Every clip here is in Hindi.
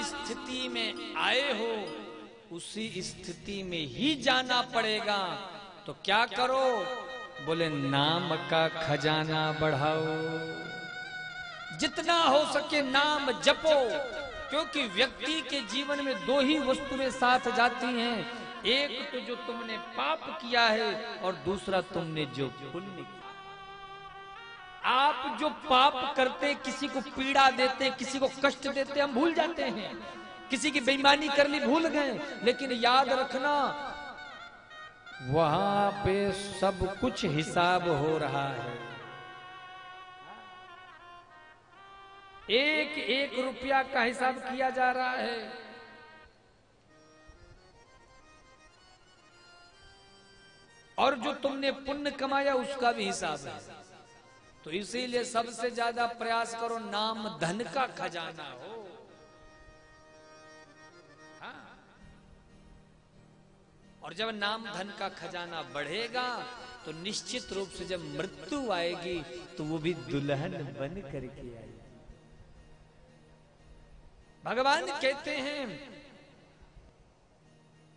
स्थिति में आए हो उसी स्थिति में ही जाना पड़ेगा। तो क्या करो? बोले नाम का खजाना बढ़ाओ, जितना हो सके नाम जपो, क्योंकि व्यक्ति के जीवन में दो ही वस्तुएं साथ जाती हैं, एक तो जो तुमने पाप किया है और दूसरा तुमने जो पुण्य किया। आप जो पाप करते, किसी को पीड़ा देते, किसी को कष्ट देते, हम भूल जाते हैं, किसी की बेईमानी कर ली भूल गए, लेकिन याद रखना वहां पे सब कुछ हिसाब हो रहा है। एक एक रुपया का हिसाब किया जा रहा है। और जो तुमने पुण्य कमाया उसका भी हिसाब है। तो इसीलिए सबसे ज्यादा प्रयास करो नाम धन का खजाना हो। हाँ। और जब नाम धन का खजाना बढ़ेगा तो निश्चित रूप से जब मृत्यु आएगी तो वो भी दुल्हन बन करके आएगी। भगवान कहते हैं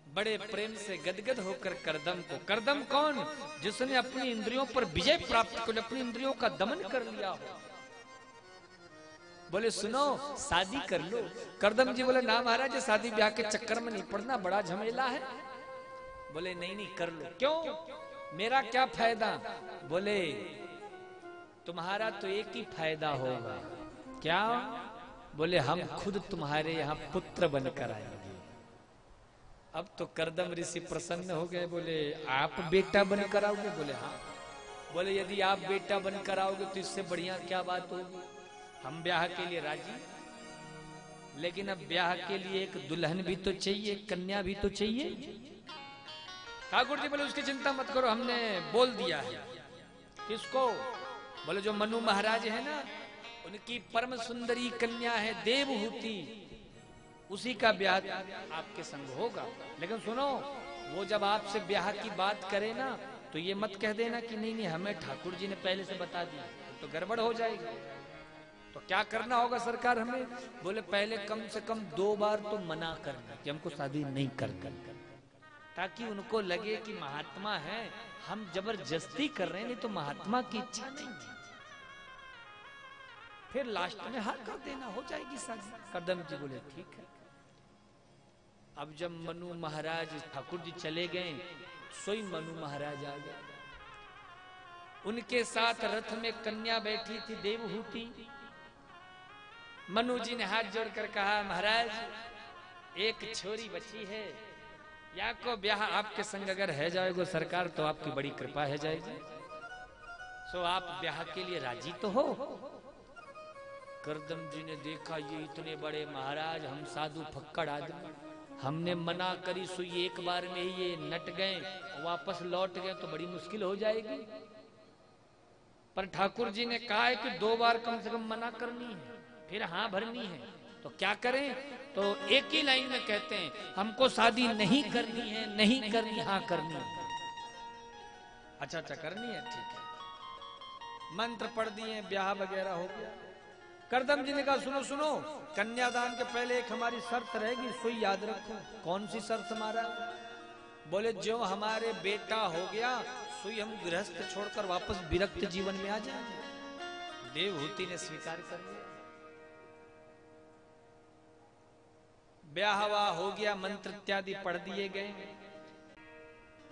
बड़े प्रेम से गदगद होकर करदम को, करदम कौन? जिसने अपनी इंद्रियों पर विजय प्राप्त कर, अपनी इंद्रियों का दमन कर लिया हो। बोले सुनो शादी कर लो। करदम जी बोले ना महाराज, शादी ब्याह के चक्कर में नहीं पड़ना, बड़ा झमेला है। बोले नहीं नहीं कर लो। क्यों? मेरा क्या फायदा? बोले तुम्हारा तो एक ही फायदा होगा। क्या? बोले हम खुद तुम्हारे यहाँ पुत्र बनकर आएंगे। अब तो करदम ऋषि प्रसन्न हो गए। बोले आप बेटा बनकर आओगे? बोले हाँ। बोले यदि आप बेटा बनकर आओगे तो इससे बढ़िया क्या बात होगी, हम ब्याह के लिए राजी। लेकिन अब ब्याह के लिए एक दुल्हन भी तो चाहिए, कन्या भी तो चाहिए। ठाकुर जी बोले उसकी चिंता मत करो, हमने बोल दिया है। किसको? बोले जो मनु महाराज है ना, उनकी परम सुंदरी कन्या है देवहूति, उसी का ब्याह आपके संग होगा। लेकिन सुनो, वो जब आपसे ब्याह की बात करे ना तो ये मत कह देना कि नहीं नहीं हमें ठाकुर जी ने पहले से बता दिया, तो गड़बड़ हो जाएगी। तो क्या करना होगा सरकार हमें? बोले पहले कम से कम 2 बार तो मना करना कि हमको शादी नहीं करना, ताकि उनको लगे कि महात्मा है, हम जबरदस्ती कर रहे हैं, नहीं तो महात्मा की इच्छा नहीं है। फिर लास्ट में हाँ कर देना, हो जाएगी शादी। करदम जी बोले ठीक है। अब जब मनु महाराज ठाकुर जी चले गए, सोई मनु महाराज आ गए। उनके साथ रथ में कन्या बैठी थी देवहूति। मनु जी ने हाथ जोड़कर कहा महाराज एक छोरी बची है, या को ब्याह आपके संग अगर है जाएगा सरकार तो आपकी बड़ी कृपा है जाएगी, सो आप ब्याह के लिए राजी तो हो? करदम जी ने देखा ये इतने बड़े महाराज, हम साधु फक्कड़ आदमी, हमने मना करी सो ये एक बार में ही ये नट गए, वापस लौट गए तो बड़ी मुश्किल हो जाएगी। पर ठाकुर जी ने कहा है कि 2 बार कम से कम मना करनी है, फिर हाँ भरनी है। तो क्या करें? तो एक ही लाइन में कहते हैं हमको शादी नहीं करनी है, नहीं करनी, हाँ करनी है। अच्छा करनी है, ठीक है। मंत्र पढ़ दिए, ब्याह वगैरह हो गया। करदम जी ने कहा सुनो सुनो, कन्यादान के पहले एक हमारी शर्त रहेगी, सो याद रखो। कौन सी शर्त हमारा? बोले जो हमारे बेटा हो गया सोई हम गृहस्थ छोड़कर वापस विरक्त जीवन में आ जाएंगे। देवहूति ने स्वीकार कर लिया। ब्याह हो गया, मंत्र इत्यादि पढ़ दिए गए।